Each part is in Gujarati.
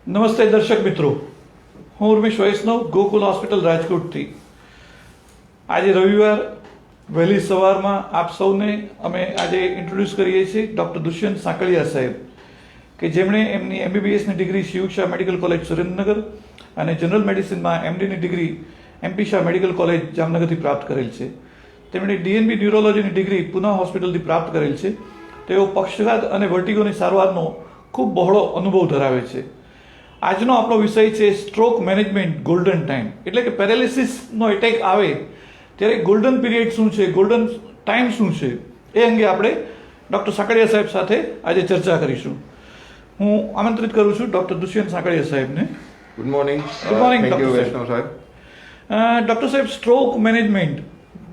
નમસ્તે દર્શક મિત્રો, હું ઉર્મિશ વૈષ્ણવ ગોકુલ હોસ્પિટલ રાજકોટથી. આજે રવિવાર વહેલી સવારમાં આપ સૌને અમે આજે ઇન્ટ્રોડ્યુસ કરીએ છીએ ડૉક્ટર દુષ્યંત સાંકળિયા સાહેબ, કે જેમણે એમની MBBSની degree Shiv Shah medical college Surendranagar અને જનરલ મેડિસિનમાં MDની degree MP Shah medical college જામનગરથી પ્રાપ્ત કરેલ છે. તેમણે DNB ન્યુરોલોજીની ડિગ્રી પૂના હોસ્પિટલથી પ્રાપ્ત કરેલ છે. તેઓ પક્ષઘાત અને વર્ટિગોની સારવારનો ખૂબ બહોળો અનુભવ ધરાવે છે. આજનો આપણો વિષય છે સ્ટ્રોક મેનેજમેન્ટ ગોલ્ડન ટાઈમ, એટલે કે પેરાલિસિસનો એટેક આવે ત્યારે ગોલ્ડન પીરિયડ શું છે, ગોલ્ડન ટાઈમ શું છે, એ અંગે આપણે ડૉક્ટર સાંકળિયા સાહેબ સાથે આજે ચર્ચા કરીશું. હું આમંત્રિત કરું છું ડૉક્ટર દુષ્યંત સાંકળિયા સાહેબને. Good morning. Good morning thank you doctor Vaishnav સાહેબ. ડૉક્ટર સાહેબ, સ્ટ્રોક મેનેજમેન્ટ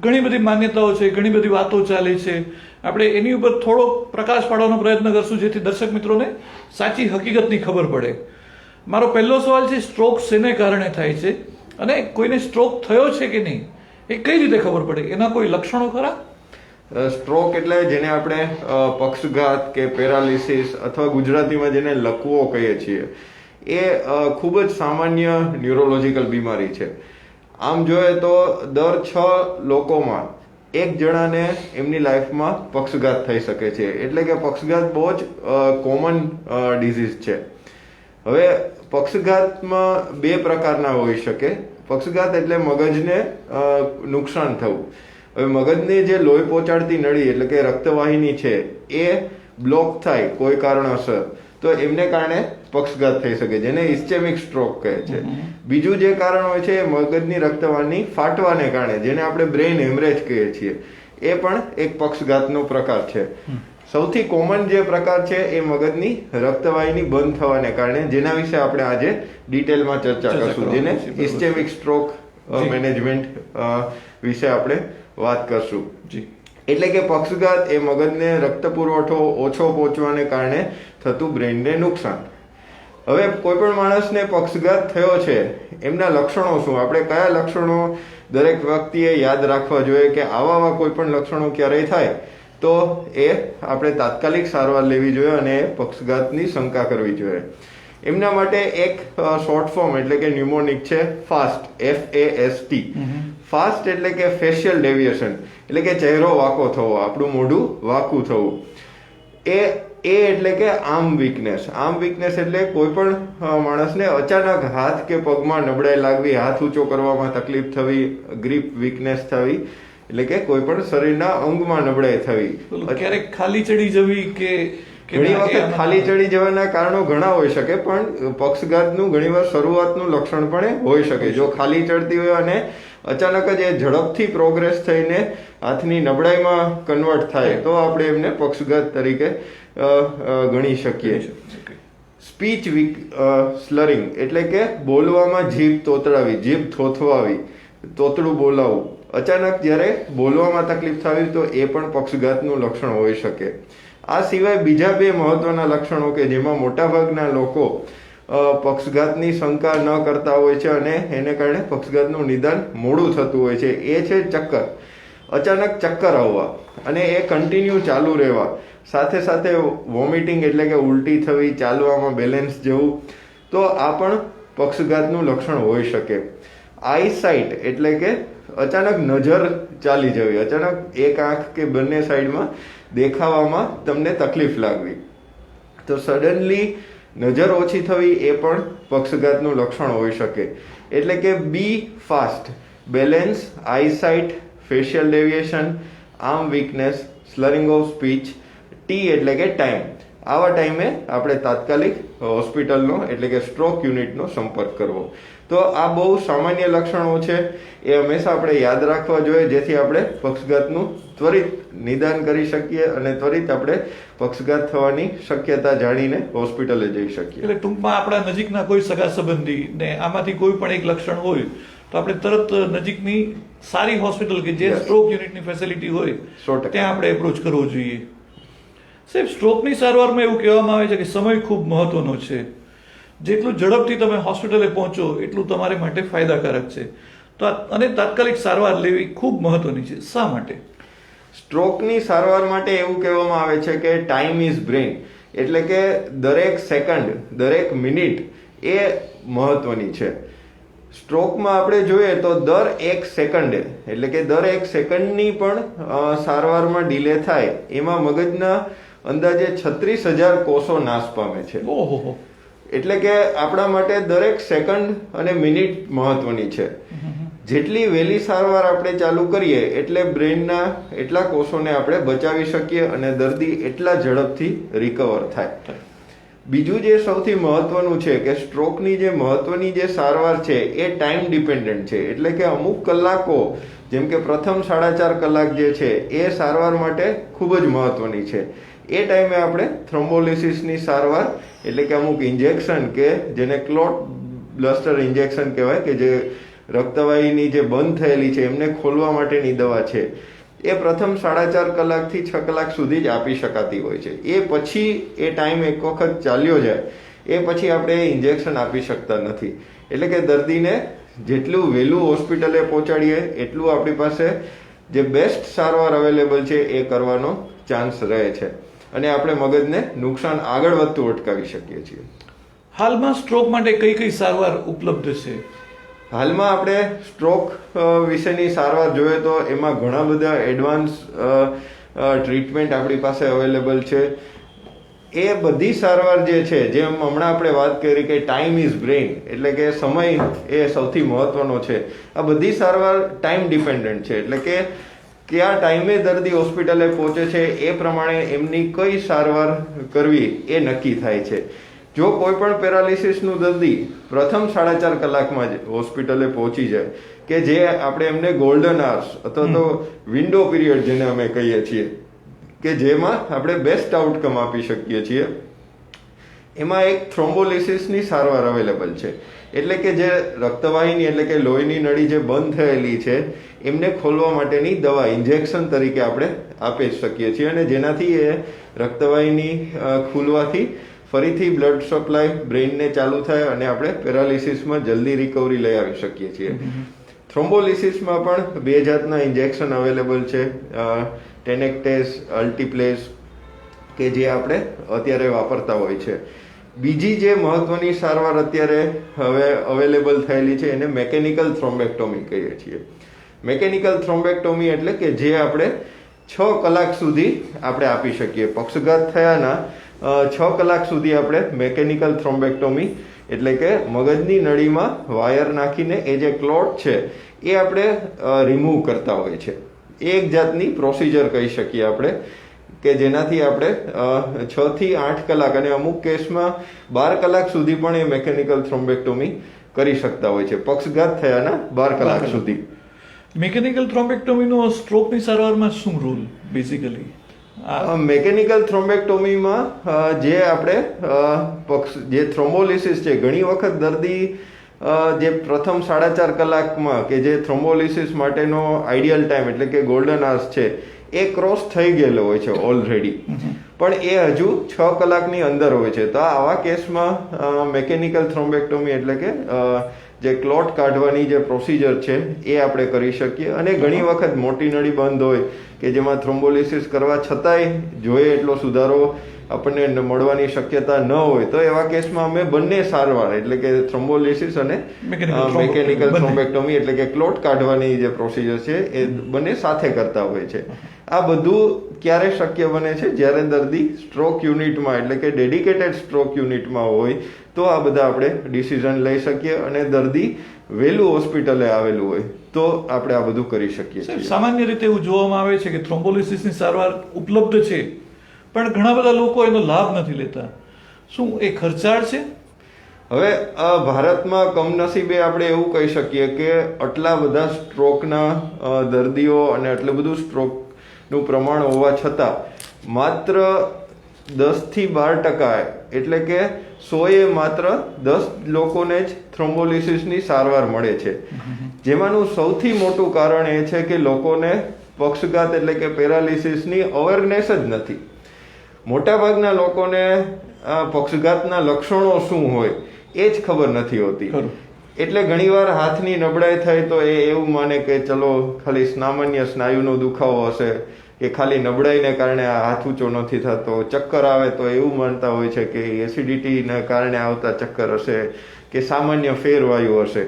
ઘણી બધી માન્યતાઓ છે, ઘણી બધી વાતો ચાલે છે. આપણે એની ઉપર થોડો પ્રકાશ પાડવાનો પ્રયત્ન કરશું જેથી દર્શક મિત્રોને સાચી હકીકતની ખબર પડે. મારો પહેલો સવાલ છે, સ્ટ્રોક શેને કારણે થાય છે અને કોઈને સ્ટ્રોક થયો છે કે નહીં એ કઈ રીતે ખબર પડે? એના કોઈ લક્ષણો ખરા? સ્ટ્રોક એટલે જેને આપણે પક્ષઘાત કે પેરાલિસિસ અથવા ગુજરાતીમાં જેને લકવો કહીએ છીએ, એ ખૂબ જ સામાન્ય ન્યુરોલોજીકલ બીમારી છે. આમ જોઈએ તો દર 6 લોકોમાં એક જણાને એમની લાઈફમાં પક્ષઘાત થઈ શકે છે. એટલે કે પક્ષઘાત બહુ જ કોમન ડિઝીઝ છે. હવે પક્ષઘાતમાં 2 પ્રકારના હોઈ શકે. પક્ષઘાત એટલે મગજને નુકસાન થવું. હવે મગજની જે લોહી પહોંચાડતી નળી એટલે કે રક્તવાહિની છે એ બ્લોક થાય કોઈ કારણોસર, તો એમને કારણે પક્ષઘાત થઈ શકે, જેને ઇસ્ચેમિક સ્ટ્રોક કહે છે. બીજું જે કારણ હોય છે એ મગજની રક્તવાહિની ફાટવાને કારણે, જેને આપણે બ્રેઇન હેમરેજ કહીએ છીએ, એ પણ એક પક્ષઘાતનો પ્રકાર છે. સૌથી કોમન જે પ્રકાર છે એ મગજની રક્તવાહિની બંધ થવાને કારણે, જેના વિશે આપણે આજે ડિટેલમાં ચર્ચા કરશું, જેને ઇસ્ચેમિક સ્ટ્રોક મેનેજમેન્ટ વિશે આપણે વાત કરશું. એટલે કે પક્ષઘાત એ મગજને રક્ત પુરવઠો ઓછો પહોંચવાને કારણે થતું બ્રેઇનને નુકસાન. હવે કોઈ પણ માણસને પક્ષઘાત થયો છે, એમના લક્ષણો શું, આપણે કયા લક્ષણો દરેક વ્યક્તિએ યાદ રાખવા જોઈએ કે આવા કોઈ પણ લક્ષણો ક્યારેય થાય તો એ આપણે તાત્કાલિક સારવાર લેવી જોઈએ અને પક્ષઘાતની શંકા કરવી જોઈએ. એમના માટે એક શોર્ટ ફોર્મ એટલે કે ન્યુમોનિક છે ફાસ્ટ, FAST. ફાસ્ટ એટલે કે ફેશિયલ ડેવિએશન, એટલે કે ચહેરો વાંકો થવો, આપણું મોઢું વાંકું થવું. એ એટલે કે આર્મ વીકનેસ. આર્મ વીકનેસ એટલે કોઈ પણ માણસને અચાનક હાથ કે પગમાં નબળાઈ લાગવી, હાથ ઊંચો કરવામાં તકલીફ થવી, ગ્રીપ વીકનેસ થવી, એટલે કે કોઈ પણ શરીરના અંગમાં નબળાઈ થવી. ક્યારેક ખાલી ચડી જવી કે ઘણી વખત ખાલી ચડી જવાના કારણો ઘણા હોઈ શકે, પણ પક્ષઘાતનું ઘણીવાર શરૂઆતનું લક્ષણ પણ હોઈ શકે. જો ખાલી ચડતી હોય અને અચાનક જ એ ઝડપથી પ્રોગ્રેસ થઈને હાથની નબળાઈમાં કન્વર્ટ થાય તો આપણે એમને પક્ષઘાત તરીકે ગણી શકીએ. સ્પીચ સ્લરિંગ એટલે કે બોલવામાં જીભ તોતરાવી, જીભ થોથવાવી, તોતડું બોલાવવું. અચાનક જ્યારે બોલવામાં તકલીફ થવી તો એ પણ પક્ષઘાતનું લક્ષણ હોઈ શકે. આ સિવાય બીજા 2 મહત્વના લક્ષણો કે જેમાં મોટાભાગના લોકો પક્ષઘાતની શંકા ન કરતા હોય છે અને એને કારણે પક્ષઘાતનું નિદાન મોડું થતું હોય છે, એ છે ચક્કર. અચાનક ચક્કર આવવા અને એ કન્ટિન્યુ ચાલુ રહેવા, સાથે સાથે વોમિટિંગ એટલે કે ઉલટી થવી, ચાલવામાં બેલેન્સ જવું, તો આ પણ પક્ષઘાતનું લક્ષણ હોઈ શકે. આઈસાઇટ એટલે કે અચાનક નજર ચાલી જવી, અચાનક એક આંખ કે બંને સાઈડમાં દેખાવામાં તમને તકલીફ લાગવી, તો સડનલી નજર ઓછી થવી એ પણ પક્ષઘાતનું લક્ષણ હોઈ શકે. એટલે કે B fast, balance, eyesight, facial deviation, arm weakness, slurring of speech. T એટલે કે ટાઈમ. આવા ટાઈમે આપણે તાત્કાલિક હોસ્પિટલનો એટલે કે સ્ટ્રોક યુનિટનો સંપર્ક કરવો. તો આ બહુ સામાન્ય લક્ષણો છે, એ હંમેશા આપણે યાદ રાખવા જોઈએ, જેથી આપણે પક્ષઘાતનું ત્વરિત નિદાન કરી શકીએ અને ત્વરિત આપણે પક્ષઘાત થવાની શક્યતા જાણીને હોસ્પિટલે જઈ શકીએ. એટલે ટૂંકમાં આપણા નજીકના કોઈ સગા સંબંધી ને આમાંથી કોઈ પણ એક લક્ષણ હોય તો આપણે તરત નજીકની સારી હોસ્પિટલ કે જે સ્ટ્રોક યુનિટની ફેસિલિટી હોય ત્યાં આપણે એપ્રોચ કરવો જોઈએ. સાહેબ, સ્ટ્રોકની સારવારમાં એવું કહેવામાં આવે છે કે સમય ખૂબ મહત્વનો છે. જેટલું ઝડપથી તમે હોસ્પિટલે પહોંચો એટલું તમારે માટે ફાયદાકારક છે. તો અને તાત્કાલિક સારવાર લેવી ખૂબ મહત્વની છે. શા માટે? સ્ટ્રોકની સારવાર માટે એવું કહેવામાં આવે છે કે ટાઈમ ઇઝ બ્રેઇન, એટલે કે દરેક સેકન્ડ, દરેક મિનિટ એ મહત્વની છે. સ્ટ્રોકમાં આપણે જોઈએ તો દર 1 સેકન્ડે એટલે કે દર 1 સેકન્ડની પણ સારવારમાં ડિલે થાય એમાં મગજના અંદાજે 36,000 કોષો નાશ પામે છે. ઓહો. એટલે કે આપણા માટે દરેક સેકન્ડ અને મિનિટ મહત્વની છે. જેટલી વહેલી સારવાર આપણે ચાલુ કરીએ એટલે બ્રેઇનના એટલા કોષોને આપણે બચાવી શકીએ અને દર્દી એટલા ઝડપથી રિકવર થાય. બીજું જે સૌથી મહત્વનું છે કે સ્ટ્રોકની જે મહત્વની જે સારવાર છે એ ટાઈમ ડિપેન્ડન્ટ છે. એટલે કે અમુક કલાકો જેમ કે પ્રથમ 4.5 કલાક જે છે એ સારવાર માટે ખૂબ જ મહત્વની છે. એ ટાઈમે આપણે થ્રોમ્બોલિસિસની સારવાર એટલે કે અમુક ઇન્જેક્શન કે જેને ક્લોટ બ્લસ્ટર ઇન્જેક્શન કહેવાય કે જે રક્તવાહિની જે બંધ થયેલી છે એમને ખોલવા માટેની દવા છે એ પ્રથમ 4.5 કલાકથી 6 કલાક સુધી જ આપી શકાતી હોય છે. એ પછી એ ટાઈમ એક વખત ચાલ્યો જાય એ પછી આપણે ઇન્જેક્શન આપી શકતા નથી. એટલે કે દર્દીને જેટલું વહેલું હોસ્પિટલે પહોંચાડીએ એટલું આપણી પાસે જે બેસ્ટ સારવાર અવેલેબલ છે એ કરવાનો ચાન્સ રહે છે અને આપણે મગજને નુકસાન આગળ વધતું અટકાવી શકીએ છીએ. હાલમાં સ્ટ્રોક માટે કઈ કઈ સારવાર ઉપલબ્ધ છે? હાલમાં આપણે સ્ટ્રોક વિશેની સારવાર જોઈએ તો એમાં ઘણા બધા એડવાન્સ ટ્રીટમેન્ટ આપણી પાસે અવેલેબલ છે. એ બધી સારવાર જે છે જેમ હમણાં આપણે વાત કરી કે ટાઈમ ઇઝ બ્રેઇન એટલે કે સમય એ સૌથી મહત્વનો છે. આ બધી સારવાર ટાઈમ ડિપેન્ડન્ટ છે. એટલે કે કયા ટાઈમે દર્દી હોસ્પિટલે પહોંચે છે એ પ્રમાણે એમની કઈ સારવાર કરવી એ નક્કી થાય છે. જો કોઈ પણ પેરાલિસિસનું દર્દી પ્રથમ 4.5 કલાકમાં જ હોસ્પિટલે પહોંચી જાય કે જે આપણે એમને ગોલ્ડન આર્સ અથવા તો વિન્ડો પીરિયડ જેને અમે કહીએ છીએ કે જેમાં આપણે બેસ્ટ આઉટકમ આપી શકીએ છીએ, એમાં એક થ્રોમ્બોલિસિસની સારવાર અવેલેબલ છે. એટલે કે જે રક્તવાહિની એટલે કે લોહીની નળી જે બંધ થયેલી છે એમને ખોલવા માટેની દવા ઇન્જેક્શન તરીકે આપણે આપી શકીએ છીએ અને જેનાથી એ રક્તવાહિની ખુલવાથી ફરીથી બ્લડ સપ્લાય બ્રેઇનને ચાલુ થાય અને આપણે પેરાલિસિસમાં જલ્દી રિકવરી લઈ આવી શકીએ છીએ. થ્રોમ્બોલિસિસમાં પણ 2 જાતના ઇન્જેક્શન અવેલેબલ છે, ટેનેક્ટેસ, અલ્ટીપ્લેસ કે જે આપણે અત્યારે વાપરતા હોય છે. બીજી જે મહત્વની સારવાર અત્યારે હવે અવેલેબલ થયેલી છે એને મેકેનિકલ થ્રોમ્બેક્ટોમી કહીએ છીએ. મેકેનિકલ થ્રોમ્બેક્ટોમી એટલે કે જે આપણે 6 કલાક સુધી આપણે આપી શકીએ. પક્ષઘાત થયાના 6 કલાક સુધી આપણે મેકેનિકલ થ્રોમ્બેક્ટોમી એટલે કે મગજની નળીમાં વાયર નાખીને એ જે ક્લોટ છે એ આપણે રિમૂવ કરતા હોય છે. એ એક જાતની પ્રોસિજર કહી શકીએ આપણે કે જેનાથી આપણે 6 થી 8 કલાક અને અમુક કેસમાં 12 કલાક સુધી પણ એ મેકેનિકલ થ્રોમ્બેક્ટોમી કરી શકતા હોય છે. પક્ષઘાત થયાના 12 કલાક સુધી. મેકેનિકલ થ્રોમ્બેક્ટોમીનો સ્ટ્રોકની સારવારમાં શું રોલ બેઝિકલી? મેકેનિકલ થ્રોમ્બેક્ટોમીમાં જે આપણે જે થ્રોમ્બોલિસિસ છે ઘણી વખત દર્દી જે પ્રથમ 4.5 કલાકમાં કે જે થ્રોમ્બોલિસિસ માટેનો આઈડિયલ ટાઈમ એટલે કે ગોલ્ડન આર્સ છે એ ક્રોસ થઈ ગયેલો હોય છે ઓલરેડી, પણ એ હજુ 6 કલાકની અંદર હોય છે. તો આવા કેસમાં મેકેનિકલ થ્રોમ્બેક્ટોમી એટલે કે જે ક્લોટ કાઢવાની જે પ્રોસિજર છે એ આપણે કરી શકીએ. અને ઘણી વખત મોટી નળી બંધ હોય કે જેમાં થ્રોમ્બોલિસિસ કરવા છતાંય જોઈએ એટલો સુધારો આપણને મળવાની શક્યતા ન હોય તો એવા કેસમાં અમે બંને સારવાર એટલે કે થ્રોમ્બોલિસિસ અને મેકેનિકલ થ્રોમ્બેક્ટોમી એટલે કે ક્લોટ કાઢવાની જે પ્રોસિજર છે એ બંને સાથે કરતા હોય છે. આ બધું ક્યારે શક્ય બને છે? જ્યારે દર્દી સ્ટ્રોક યુનિટમાં એટલે કે ડેડિકેટેડ સ્ટ્રોક યુનિટમાં હોય તો આ બધા આપણે ડિસિઝન લઈ શકીએ અને દર્દી વહેલું હોસ્પિટલે આવેલું હોય તો આપણે આ બધું કરી શકીએ છીએ. સામાન્ય રીતે એવું જોવામાં આવે છે કે થ્રોમ્બોલિસિસની સારવાર ઉપલબ્ધ છે પણ ઘણા બધા લોકો એનો લાભ નથી લેતા. શું એ ખર્ચાળ છે? હવે ભારતમાં કમનસીબે આપણે એવું કહી શકીએ કે આટલા બધા સ્ટ્રોકના દર્દીઓ અને આટલું બધું સ્ટ્રોકનું પ્રમાણ હોવા છતાં માત્ર 10 થી 12% એટલે કે 100એ માત્ર 10 લોકોને જ થ્રોમ્બોલિસિસની સારવાર મળે છે. જેમાંનું સૌથી મોટું કારણ એ છે કે લોકોને પક્ષઘાત એટલે કે પેરાલિસિસની અવેરનેસ જ નથી. મોટાભાગના લોકોને પક્ષઘાતના લક્ષણો શું હોય એ જ ખબર નથી હોતી. એટલે ઘણીવાર હાથની નબળાઈ થાય તો એ એવું માને કે ચલો ખાલી સામાન્ય સ્નાયુનો દુખાવો હશે કે ખાલી નબળાઈને કારણે આ હાથ ઊંચો નથી થતો, ચક્કર આવે તો એવું માનતા હોય છે કે એસિડિટીના કારણે આવતા ચક્કર હશે કે સામાન્ય ફેરવાયુ હશે.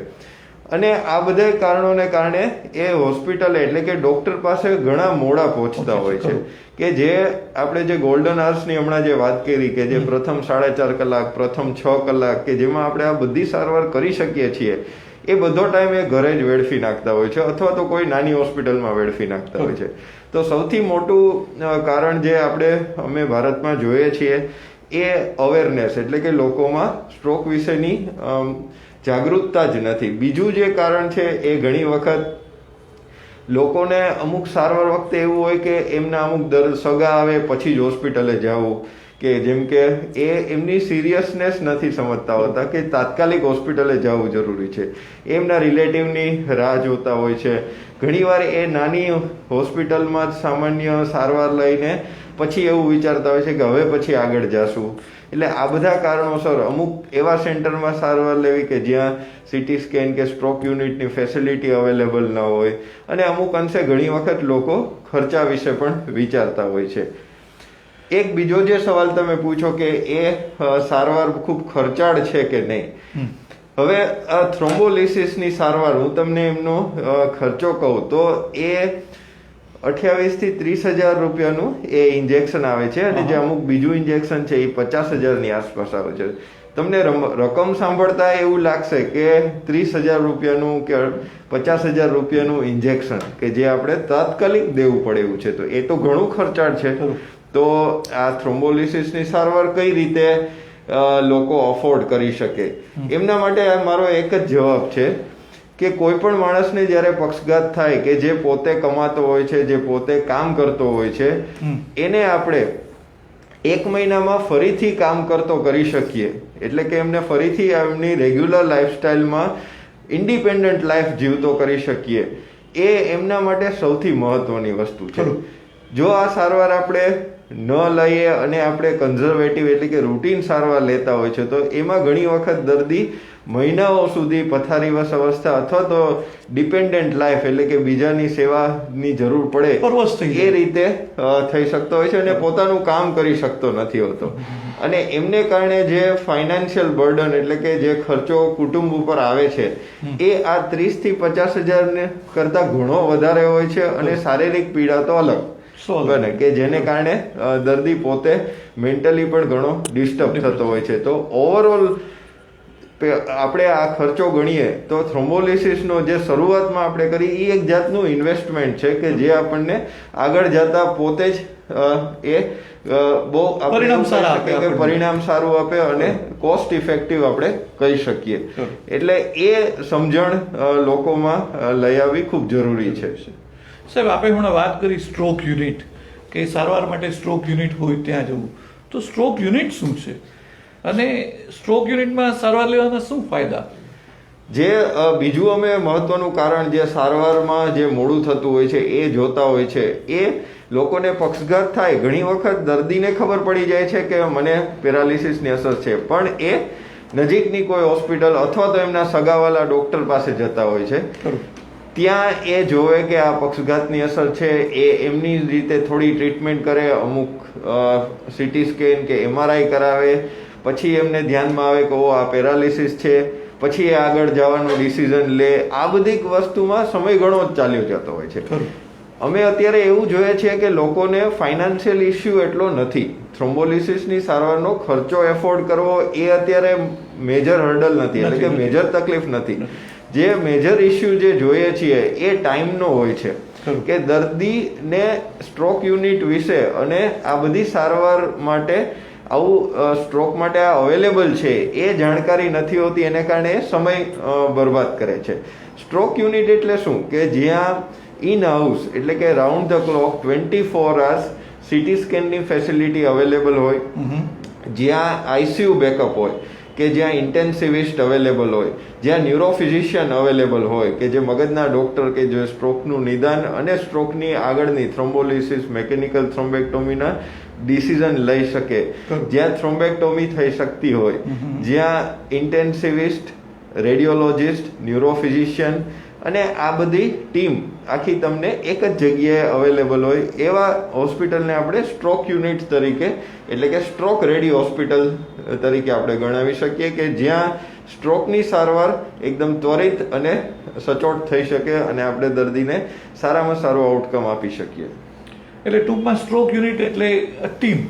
અને આ બધા કારણોને કારણે એ હોસ્પિટલ એટલે કે ડોક્ટર પાસે ઘણા મોડા પહોંચતા હોય છે, કે જે આપણે જે ગોલ્ડન અવર્સની હમણાં જે વાત કરી કે જે પ્રથમ 4.5 કલાક, પ્રથમ 6 કલાક કે જેમાં આપણે આ બધી સારવાર કરી શકીએ છીએ, એ બધો ટાઈમ એ ઘરે જ વેડફી નાખતા હોય છે અથવા તો કોઈ નાની હોસ્પિટલમાં વેડફી નાખતા હોય છે. તો સૌથી મોટું કારણ જે અમે ભારતમાં જોઈએ છીએ એ અવેરનેસ એટલે કે લોકોમાં સ્ટ્રોક વિશેની જાગૃતતા જ નથી. બીજું જે કારણ છે એ ઘણી વખત લોકોને અમુક સારવાર વખતે એવું હોય કે એમના અમુક સગા આવે પછી જ હોસ્પિટલે જવું, કે જેમ કે એ એમની સિરિયસનેસ નથી સમજતા હોતા કે તાત્કાલિક હોસ્પિટલે જવું જરૂરી છે, એમના રિલેટિવની રાહ જોતા હોય છે. ઘણીવાર એ નાની હોસ્પિટલમાં જ સામાન્ય સારવાર લઈને પછી એવું વિચારતા હોય છે કે હવે પછી આગળ જાશું. એટલે આ બધા કારણોસર અમુક એવા સેન્ટરમાં સારવાર લેવી કે જ્યાં સીટી સ્કેન કે સ્ટ્રોક યુનિટની ફેસિલિટી અવેલેબલ ન હોય, અને અમુક અંશે ઘણી વખત લોકો ખર્ચા વિશે પણ વિચારતા હોય છે. એક બીજો જે સવાલ તમે પૂછો કે એ સારવાર ખૂબ ખર્ચાળ છે કે નહીં. હવે આ થ્રોમ્બોલિસિસની સારવાર હું તમને એમનો ખર્ચો કહું તો એ 28 થી 30,000 રૂપિયાનું એ ઇન્જેક્શન આવે છે, અને જે અમુક બીજું ઇન્જેક્શન છે એ 50,000 ની આસપાસ આવે છે. તમને રકમ સાંભળતા એવું લાગશે કે 30,000 રૂપિયાનું કે 50,000 રૂપિયાનું ઇન્જેક્શન કે જે આપણે તાત્કાલિક દેવું પડે એવું છે, તો એ તો ઘણું ખર્ચાળ છે. તો આ થ્રોમ્બોલિસિસની સારવાર કઈ રીતે લોકો અફોર્ડ કરી શકે, એમના માટે મારો એક જ જવાબ છે કે કોઈ પણ માણસને જ્યારે પક્ષઘાત થાય કે જે પોતે કમાતો હોય છે, જે પોતે કામ કરતો હોય છે, એને આપણે 1 મહિનામાં ફરીથી કામ કરતો કરી શકીએ, એટલે કે એમને ફરીથી એમની રેગ્યુલર લાઈફસ્ટાઈલમાં ઇન્ડિપેન્ડન્ટ લાઈફ જીવતો કરી શકીએ, એ એમના માટે સૌથી મહત્વની વસ્તુ છે. જો આ સારવાર આપણે ન લઈએ અને આપણે કન્ઝર્વેટિવ એટલે કે રૂટીન સારવાર લેતા હોય છે, તો એમાં ઘણી વખત દર્દી મહિનાઓ સુધી પથારીવશ અવસ્થા અથવા તો ડિપેન્ડન્ટ લાઈફ એટલે કે બીજાની સેવાની જરૂર પડે એ રીતે થઈ શકતો હોય છે, અને પોતાનું કામ કરી શકતો નથી હોતો. અને એમને કારણે જે ફાઇનાન્શિયલ બર્ડન એટલે કે જે ખર્ચો કુટુંબ ઉપર આવે છે એ આ 30 થી 50,000 કરતા ઘણો વધારે હોય છે, અને શારીરિક પીડા તો અલગ બને કે જેને કારણે દર્દી પોતે મેન્ટલી પણ ઘણો ડિસ્ટર્બ થતો હોય છે. તો ઓવરઓલ આપણે આ ખર્ચો ગણીએ તો થ્રોમ્બોલિસિસનો જે શરૂઆતમાં આપણે કરી એ એક જાતનું ઇન્વેસ્ટમેન્ટ છે કે જે આપણને આગળ જતા પોતે જ એ બહુ પરિણામ સારું આપે અને કોસ્ટ ઇફેક્ટિવ આપણે કહી શકીએ. એટલે એ સમજણ લોકોમાં લઈ આવવી ખૂબ જરૂરી છે. સાહેબ, આપણે હમણાં વાત કરી સ્ટ્રોક યુનિટ કે સારવાર માટે સ્ટ્રોક યુનિટ હોય ત્યાં જવું, તો સ્ટ્રોક યુનિટ શું છે અને સ્ટ્રોક યુનિટમાં સારવાર લેવાના શું ફાયદા? જે બીજું અમે મહત્વનું કારણ જે સારવારમાં જે મોડું થતું હોય છે એ જોતા હોય છે, એ લોકોને પક્ષઘાત થાય ઘણી વખત દર્દીને ખબર પડી જાય છે કે મને પેરાલિસિસની અસર છે, પણ એ નજીકની કોઈ હોસ્પિટલ અથવા તો એમના સગાવાલા ડોક્ટર પાસે જતા હોય છે. ત્યાં એ જોવે કે આ પક્ષઘાતની અસર છે, એ એમની રીતે થોડી ટ્રીટમેન્ટ કરે, અમુક સીટી સ્કેન કે MRI કરાવે, પછી એમને ધ્યાનમાં આવે કે ઓ આ પેરાલિસિસ છે, પછી એ આગળ જવાનું ડિસિઝન લે. આ બધી વસ્તુમાં સમય ઘણો જ ચાલ્યો જતો હોય છે. અમે અત્યારે એવું જોઈએ છીએ કે લોકોને ફાઇનાન્શિયલ ઇસ્યુ એટલો નથી. થ્રોમ્બોલિસિસની સારવારનો ખર્ચો એફોર્ડ કરવો એ અત્યારે મેજર હર્ડલ નથી, એટલે કે મેજર તકલીફ નથી. જે મેજર ઇસ્યુ જે જોઈએ છીએ એ ટાઈમનો હોય છે કે દર્દીને સ્ટ્રોક યુનિટ વિશે અને આ બધી સારવાર માટે આવું સ્ટ્રોક માટે આ અવેલેબલ છે એ જાણકારી નથી હોતી, એને કારણે સમય બરબાદ કરે છે. સ્ટ્રોક યુનિટ એટલે શું કે જ્યાં ઇન હાઉસ એટલે કે round the clock 24 hours CT સ્કેનની ફેસિલિટી અવેલેબલ હોય, જ્યાં ICU બેકઅપ હોય, કે જ્યાં ઇન્ટેન્સિવિસ્ટ અવેલેબલ હોય, જ્યાં ન્યુરોફિઝિશિયન અવેલેબલ હોય કે જે મગજના ડોક્ટર કે જે સ્ટ્રોકનું નિદાન અને સ્ટ્રોકની આગળની થ્રોમ્બોલિસિસ મેકેનિકલ થ્રોમ્બેક્ટોમીના ડિસિઝન લઈ શકે, જ્યાં થ્રોમ્બેક્ટોમી થઈ શકતી હોય, જ્યાં ઇન્ટેન્સિવિસ્ટ, રેડિયોલોજિસ્ટ, ન્યુરોફિઝિશિયન અને આ બધી ટીમ આખી તમને એક જ જગ્યાએ અવેલેબલ હોય એવા હોસ્પિટલને આપણે સ્ટ્રોક યુનિટ તરીકે એટલે કે સ્ટ્રોક રેડી હોસ્પિટલ તરીકે આપણે ગણાવી શકીએ કે જ્યાં સ્ટ્રોકની સારવાર એકદમ ત્વરિત અને સચોટ થઈ શકે અને આપણે દર્દીને સારામાં સારું આઉટકમ આપી શકીએ. એટલે ટૂંકમાં સ્ટ્રોક યુનિટ એટલે ટીમ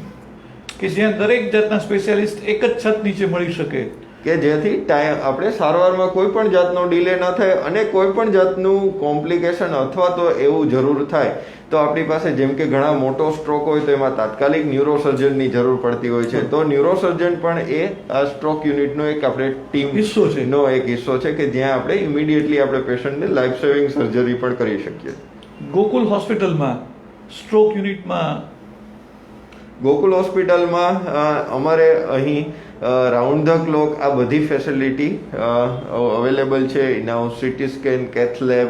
કે જ્યાં દરેક જાતના સ્પેશિયાલિસ્ટ એક જ છત નીચે મળી શકે કે જેથી આપણે સારવારમાં કોઈ પણ જાતનો ડિલે ન થાય અને કોઈ પણ જાતનું કોમ્પ્લિકેશન અથવા તો એવું જરૂર થાય તો આપણી પાસે જેમ કે ઘણા મોટો સ્ટ્રોક હોય તો એમાં તાત્કાલિક ન્યુરોસર્જનની જરૂર પડતી હોય છે, તો ન્યુરોસર્જન પણ એ આ સ્ટ્રોક યુનિટનો એક આપણે ટીમ હિસ્સો છે નો એક હિસ્સો છે કે જ્યાં આપણે ઇમિડિયેટલી આપણે પેશન્ટને લાઈફ સેવિંગ સર્જરી પણ કરી શકીએ. ગોકુલ હોસ્પિટલમાં સ્ટ્રોક યુનિટમાં ગોકુલ હોસ્પિટલમાં અમારે અહીં રાઉન્ડ ધ ક્લોક આ બધી ફેસિલિટી અવેલેબલ છે. Now CT scan, cath lab,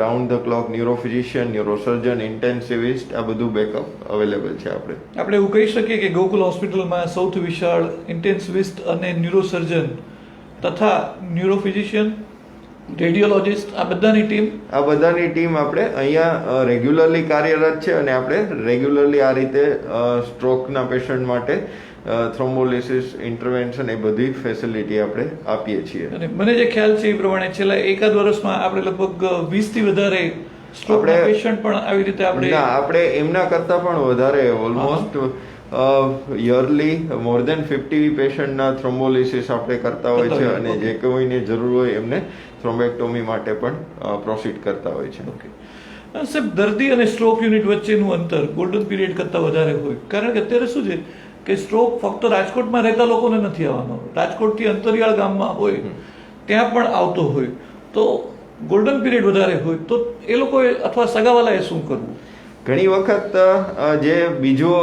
round the clock neurophysician, neurosurgeon, intensivist આ બધું બેકઅપ અવેલેબલ છે. આપણે એવું કહી શકીએ કે ગોકુલ હોસ્પિટલમાં સૌથી વિશાળ ઇન્ટેન્સિવિસ્ટ અને ન્યુરોસર્જન તથા ન્યુરોફિઝિશિયન, રેડિયોલોજિસ્ટ આ બધાની ટીમ આપણે અહીંયા રેગ્યુલરલી કાર્યરત છે અને આપણે રેગ્યુલરલી આ રીતે સ્ટ્રોકના પેશન્ટ માટે થ્રોમ્બોલિસિસ, ઇન્ટરવેન્શન એ બધી ફેસિલિટી આપણે આપીએ છીએ. અને મને જે ખ્યાલ છે એ પ્રમાણે છેલ્લા એકાદ વર્ષમાં આપણે લગભગ 20 થી વધારે સ્ટ્રોકના પેશન્ટ પણ આવી રીતે આપણે એમના કરતાં પણ વધારે ઓલમોસ્ટ યરલી મોર દેન 50 પેશન્ટના થ્રોમ્બોલિસિસ આપણે કરતા હોય છે અને જે કોઈને જરૂર હોય એમને થ્રોમ્બેક્ટોમી માટે પણ પ્રોસીડ કરતા હોય છે. ઓકે સાહેબ, દર્દી અને સ્ટ્રોક યુનિટ વચ્ચેનું અંતર ગોલ્ડન પીરિયડ કરતાં વધારે હોય, કારણ કે અત્યારે શું છે કે સ્ટ્રોક ફક્ત રાજકોટમાં રહેતા લોકોને નથી આવવાનો, રાજકોટથી અંતરિયાળ ગામમાં હોય ત્યાં પણ આવતો હોય, તો ગોલ્ડન પીરિયડ વધારે હોય તો એ લોકોએ અથવા સગાવાલાએ શું કરવું? ઘણી વખત જે બીજો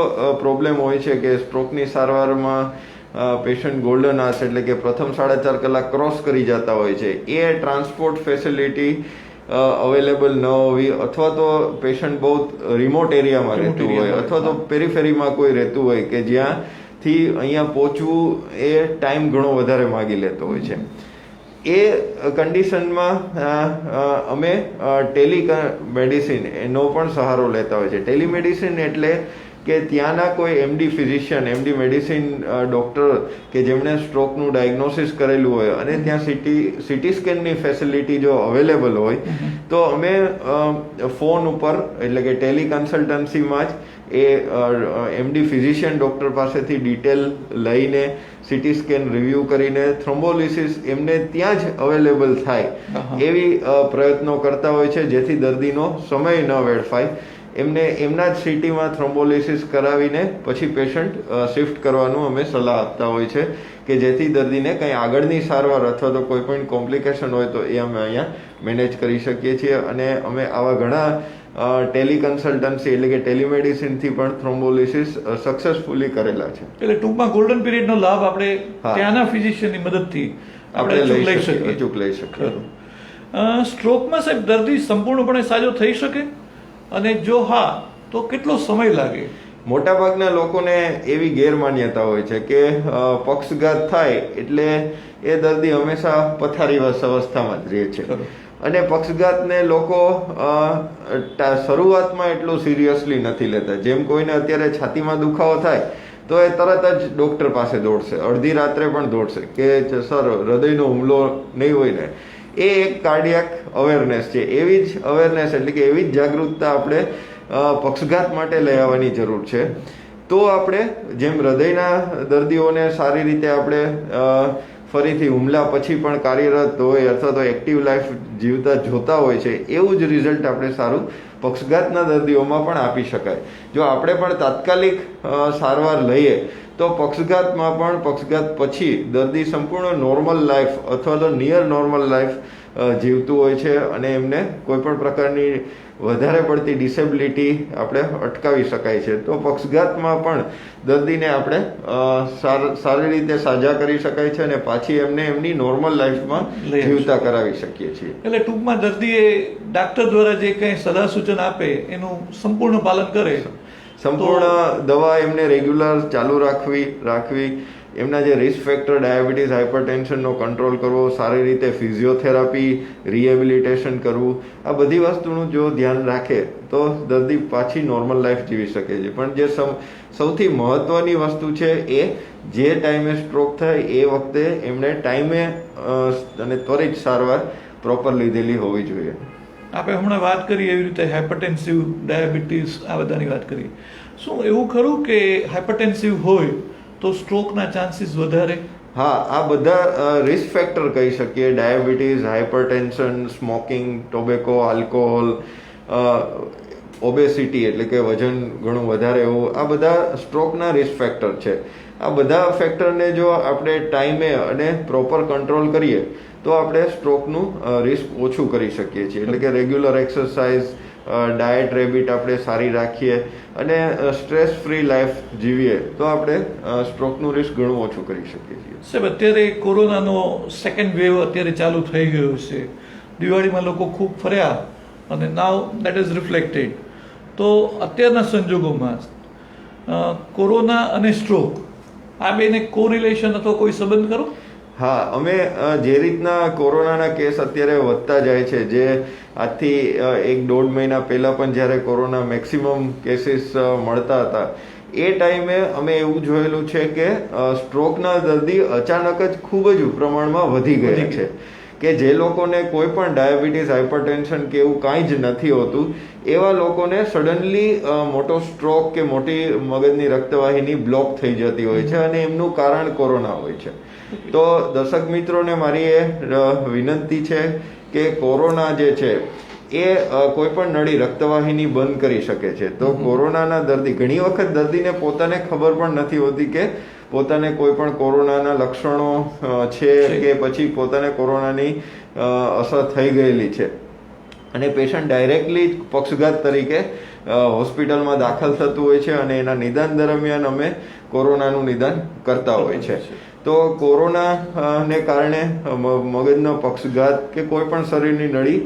પ્રોબ્લેમ હોય છે કે સ્ટ્રોકની સારવારમાં પેશન્ટ ગોલ્ડન આર્સ એટલે કે પ્રથમ 4.5 કલાક ક્રોસ કરી જતા હોય છે, એ ટ્રાન્સપોર્ટ ફેસિલિટી અવેલેબલ ન હોવી અથવા તો પેશન્ટ બહુ રિમોટ એરિયામાં રહેતું હોય અથવા તો પેરીફેરીમાં કોઈ રહેતું હોય કે જ્યાંથી અહીંયા પહોંચવું એ ટાઈમ ઘણો વધારે માગી લેતો હોય છે. એ કન્ડિશનમાં અમે ટેલિમેડિસિન એનો પણ સહારો લેતા હોય છે. ટેલિમેડિસિન એટલે કે ત્યાંના કોઈ MD physician, MD medicine doctor કે જેમણે સ્ટ્રોકનું ડાયગ્નોસિસ કરેલું હોય અને ત્યાં સીટી સ્કેનની ફેસિલિટી જો અવેલેબલ હોય તો અમે ફોન ઉપર એટલે કે ટેલિકન્સલ્ટન્સીમાં જ એ એમડી ફિઝિશિયન ડૉક્ટર પાસેથી ડિટેલ લઈને સીટી સ્કેન રિવ્યૂ કરીને થ્રોમ્બોલિસિસ એમને ત્યાં જ અવેલેબલ થાય એવી પ્રયત્નો કરતા હોય છે, જેથી દર્દીનો સમય ન વેડફાય. એમને એમના જ સિટીમાં થ્રોમ્બોલિસિસ કરાવીને પછી પેશન્ટ શિફ્ટ કરવાનું અમે સલાહ આપતા હોય છે કે જેથી દર્દીને કંઈ આગળની સારવાર અથવા તો કોઈ પણ કોમ્પ્લિકેશન હોય તો એ અમે અહીંયા મેનેજ કરી શકીએ છીએ. અને અમે આવા ઘણા ટેલિકન્સલ્ટન્સી એટલે કે ટેલિમેડિસિનથી પણ થ્રોમ્બોલિસિસ સક્સેસફુલી કરેલા છે. એટલે ટૂંકમાં ગોલ્ડન પીરિયડનો લાભ આપણે ત્યાંના ફિઝિશિયનની મદદથી આપણે લઈ શકીએ. સ્ટ્રોકમાં સાહેબ દર્દી સંપૂર્ણપણે સાજો થઈ શકે અને જો હા તો કેટલો સમય લાગે? મોટાભાગના લોકોને એવી ગેરમાન્યતા હોય છે કે પક્ષઘાત થાય એટલે એ દર્દી હંમેશા પથારીવશ અવસ્થામાં જ રહે છે અને પક્ષઘાતને લોકો શરૂઆતમાં એટલું સિરિયસલી નથી લેતા. જેમ કોઈને અત્યારે છાતીમાં દુખાવો થાય તો એ તરત જ ડૉક્ટર પાસે દોડશે, અડધી રાત્રે પણ દોડશે કે સર હૃદયનો હુમલો નહીં હોય ને. એ એક કાર્ડિયાક અવેરનેસ છે. એવી જ અવેરનેસ એટલે કે એવી જ જાગૃતતા આપણે પક્ષઘાત માટે લઈ આવવાની જરૂર છે. તો આપણે જેમ હૃદયના દર્દીઓને સારી રીતે આપણે ફરીથી હુમલા પછી પણ કાર્યરત હોય અથવા તો એક્ટિવ લાઈફ જીવતા જોતા હોય છે, એવું જ રિઝલ્ટ આપણે સારું પક્ષઘાતના દર્દીઓમાં પણ આપી શકાય. જો આપણે પણ તાત્કાલિક સારવાર લઈએ તો પક્ષઘાતમાં પણ પક્ષઘાત પછી દર્દી સંપૂર્ણ નોર્મલ લાઈફ અથવા તો નિયર નોર્મલ લાઈફ જીવતું હોય છે અને એમને કોઈ પણ પ્રકારની વધારે પડતી ડિસેબિલિટી આપણે અટકાવી શકાય છે. તો પક્ષઘાતમાં પણ દર્દીને આપણે સારી રીતે સાજા કરી શકાય છે અને પાછી એમને એમની નોર્મલ લાઈફમાં જીવતા કરાવી શકીએ છીએ. એટલે ટૂંકમાં દર્દીએ ડાક્ટર દ્વારા જે કંઈ સલાહ સૂચન આપે એનું સંપૂર્ણ પાલન કરે, સંપૂર્ણ દવા એમને રેગ્યુલર ચાલુ રાખવી, એમના જે રિસ્ક ફેક્ટર ડાયાબિટીસ હાઇપરટેન્શનનો કંટ્રોલ કરવો, સારી રીતે ફિઝિયોથેરાપી, રિહેબિલિટેશન કરવું, આ બધી વસ્તુનું જો ધ્યાન રાખે તો દર્દી પાછી નોર્મલ લાઈફ જીવી શકે છે. પણ જે સૌથી મહત્વની વસ્તુ છે એ જે ટાઈમે સ્ટ્રોક થાય એ વખતે એમણે ટાઈમે અને ત્વરિત સારવાર પ્રોપર લીધેલી હોવી જોઈએ. આપણે હમણાં વાત કરી એવી રીતે હાઇપરટેન્સિવ, ડાયાબિટીસ, આ બધાની વાત કરી. શું એવું ખરું કે હાઇપરટેન્સિવ હોય તો સ્ટ્રોકના ચાન્સીસ વધારે? હા, આ બધા રિસ્ક ફેક્ટર કહી શકીએ. Diabetes, hypertension, smoking, tobacco, alcohol, obesity એટલે કે વજન ઘણું વધારે હોવું, આ બધા સ્ટ્રોકના રિસ્ક ફેક્ટર છે. આ બધા ફેક્ટરને જો આપણે ટાઈમે અને પ્રોપર કંટ્રોલ કરીએ તો આપણે સ્ટ્રોકનું રિસ્ક ઓછું કરી શકીએ છીએ. એટલે કે રેગ્યુલર એક્સરસાઇઝ, ડાયટ હેબિટ આપણે સારી રાખીએ અને સ્ટ્રેસ ફ્રી લાઈફ જીવીએ તો આપણે સ્ટ્રોકનું રિસ્ક ઘણું ઓછું કરી શકીએ છીએ. સાહેબ, અત્યારે કોરોનાનો સેકન્ડ વેવ અત્યારે ચાલુ થઈ ગયો છે. દિવાળીમાં લોકો ખૂબ ફર્યા અને નાવ દેટ ઇઝ રિફ્લેક્ટેડ. તો અત્યારના સંજોગોમાં કોરોના અને સ્ટ્રોક આ બેને કોરિલેશન અથવા કોઈ સંબંધ કરો? હા, અમે જે રીતના કોરોનાના કેસ અત્યારે વધતા જાય છે, જે આજથી 1-1.5 મહિના પહેલાં પણ જ્યારે કોરોના મેક્સિમમ કેસીસ મળતા હતા એ ટાઈમે અમે એવું જોયેલું છે કે સ્ટ્રોકના દર્દી અચાનક જ ખૂબ જ પ્રમાણમાં વધી ગયા છે. કે જે લોકોને કોઈ પણ ડાયાબિટીસ, હાઇપરટેન્શન કે એવું કાંઈ જ નથી હોતું એવા લોકોને સડનલી મોટો સ્ટ્રોક કે મોટી મગજની રક્તવાહિની બ્લોક થઈ જતી હોય છે અને એમનું કારણ કોરોના હોય છે. તો દર્શક મિત્રોને મારી એ વિનંતી છે કે કોરોના જે છે એ કોઈ પણ નળી રક્તવાહિની બંધ કરી શકે છે. તો કોરોનાના દર્દી, ઘણી વખત દર્દીને પોતાને ખબર પણ નથી હોતી કે પોતાને કોઈ પણ કોરોનાના લક્ષણો છે કે પછી પોતાને કોરોનાની અસર થઈ ગયેલી છે અને પેશન્ટ ડાયરેક્ટલી પક્ષઘાત તરીકે હોસ્પિટલમાં દાખલ થતું હોય છે અને એના નિદાન દરમિયાન અમે કોરોનાનું નિદાન કરતા હોય છે. તો કોરોનાને કારણે મગજનો પક્ષઘાત કે કોઈ પણ શરીરની નળી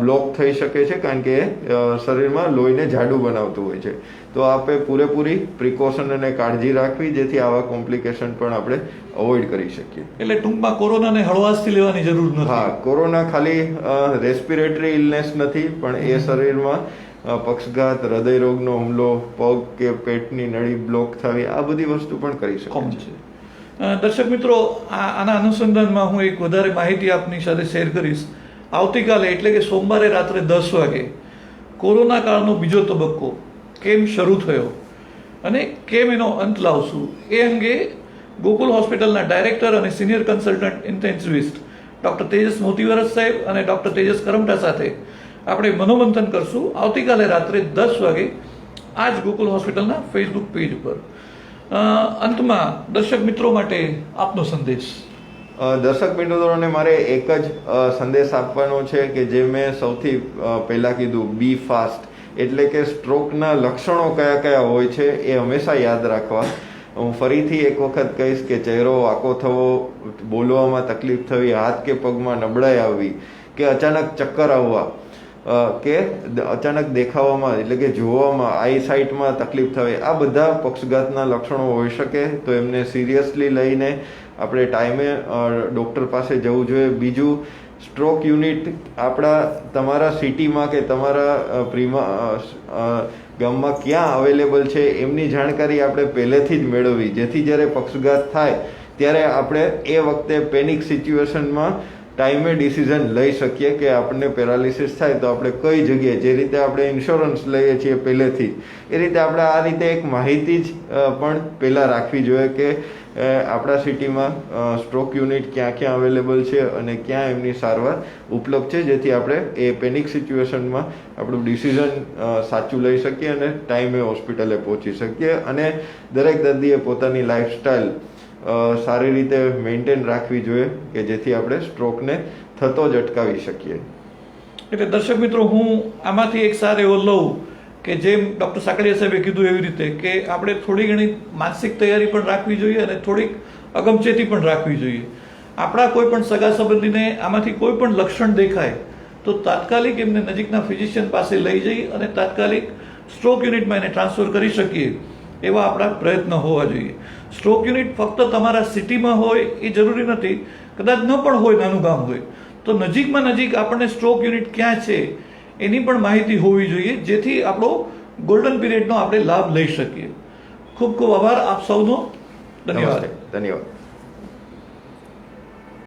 બ્લોક થઈ શકે છે કારણ કે શરીરમાં લોહીને જાડું બનાવતું હોય છે. તો આપણે પૂરેપૂરી પ્રિકોશન અને કાળજી રાખવી જેથી આવા કોમ્પ્લિકેશન પણ આપણે અવોઇડ કરી શકીએ. એટલે ટૂંકમાં કોરોનાને હળવાશથી લેવાની જરૂર નથી. હા, કોરોના ખાલી રેસ્પિરેટરી ઇલનેસ નથી પણ એ શરીરમાં પક્ષઘાત, હૃદયરોગનો હુમલો, પગ કે પેટની નળી બ્લોક થવી, આ બધી વસ્તુ પણ કરી શકે છે. દર્શક મિત્રો, આના અનુસંધાનમાં હું એક વધારે માહિતી આપની સાથે શેર કરીશ. આવતીકાલે એટલે કે સોમવારે રાત્રે 10 વાગે કોરોના કાળનો બીજો તબક્કો કેમ શરૂ થયો અને કેમ એનો અંત લાવશું એ અંગે ગોકુલ હોસ્પિટલના ડાયરેક્ટર અને senior consultant intensivist doctor Tejas Motivaras સાહેબ અને ડૉક્ટર તેજસ કરમટા સાથે આપણે મનોમંથન કરશું આવતીકાલે રાત્રે 10 વાગે આ જ ગોકુલ હોસ્પિટલના ફેસબુક પેજ ઉપર. અંતમાં દર્શક મિત્રો માટે આપનો સંદેશ. દર્શક મિત્રોને મારે એક જ સંદેશ આપવાનો છે કે જે મેં સૌથી પહેલાં કીધું, બી ફાસ્ટ. એટલે કે સ્ટ્રોકના લક્ષણો કયા કયા હોય છે એ હંમેશા યાદ રાખવા. હું ફરીથી એક વખત કહીશ કે ચહેરો વાંકો થવો, બોલવામાં તકલીફ થવી, હાથ કે પગમાં નબળાઈ આવવી કે અચાનક ચક્કર આવવા કે અચાનક દેખાવામાં એટલે કે જોવામાં આઈ સાઇટમાં તકલીફ થવી, આ બધા પક્ષઘાતના લક્ષણો હોઈ શકે. તો એમને સિરિયસલી લઈને આપણે ટાઈમે ડૉક્ટર પાસે જવું જોઈએ. બીજું, સ્ટ્રોક યુનિટ તમારા સિટીમાં કે તમારા ગામમાં ક્યાં અવેલેબલ છે એમની જાણકારી આપણે પહેલેથી જ મેળવવી જેથી જ્યારે પક્ષઘાત થાય ત્યારે આપણે એ વખતે પેનિક સિચ્યુએશનમાં ટાઈમે ડિસિઝન લઈ શકીએ કે આપણને પેરાલિસિસ થાય તો આપણે કઈ જગ્યાએ, જે રીતે આપણે ઇન્સ્યોરન્સ લઈએ છીએ પહેલેથી એ રીતે આપણે આ રીતે એક માહિતી જ પણ પહેલાં રાખવી જોઈએ કે આપણા સિટીમાં સ્ટ્રોક યુનિટ ક્યાં ક્યાં અવેલેબલ છે અને ક્યાં એમની સારવાર ઉપલબ્ધ છે જેથી આપણે એ પેનિક સિચ્યુએશનમાં આપણું ડિસિઝન સાચું લઈ શકીએ અને ટાઈમે હોસ્પિટલે પહોંચી શકીએ. અને દરેક દર્દીએ પોતાની લાઈફસ્ટાઈલ સારી રીતે મેન્ટેન રાખવી જોઈએ કે જેથી આપણે સ્ટ્રોકને થતો જ અટકાવી શકીએ. એટલે દર્શક મિત્રો, હું આમાંથી એક સાર એવો લઉં કે જેમ ડૉક્ટર સાકડિયા સાહેબે કીધું એવી રીતે કે આપણે થોડી ઘણી માનસિક તૈયારી પણ રાખવી જોઈએ અને થોડીક અગમચેતી પણ રાખવી જોઈએ. આપણા કોઈ પણ સગા સંબંધીને આમાંથી કોઈ પણ લક્ષણ દેખાય તો તાત્કાલિક એમને નજીકના ફિઝિશિયન પાસે લઈ જઈ અને તાત્કાલિક સ્ટ્રોક યુનિટમાં એને ટ્રાન્સફર કરી શકીએ એવા આપણા પ્રયત્ન હોવા જોઈએ. સ્ટ્રોક યુનિટ ફક્ત તમારા સિટીમાં હોય એ જરૂરી નથી, કદાચ ન પણ હોય, નાનું ગામ હોય, તો નજીકમાં નજીક આપણને સ્ટ્રોક યુનિટ ક્યાં છે એની પણ માહિતી હોવી જોઈએ, જેથી આપણો ગોલ્ડન પીરિયડનો આપણે લાભ લઈ શકીએ. ખૂબ ખૂબ આભાર આપ સૌનો. ધન્યવાદ. ધન્યવાદ.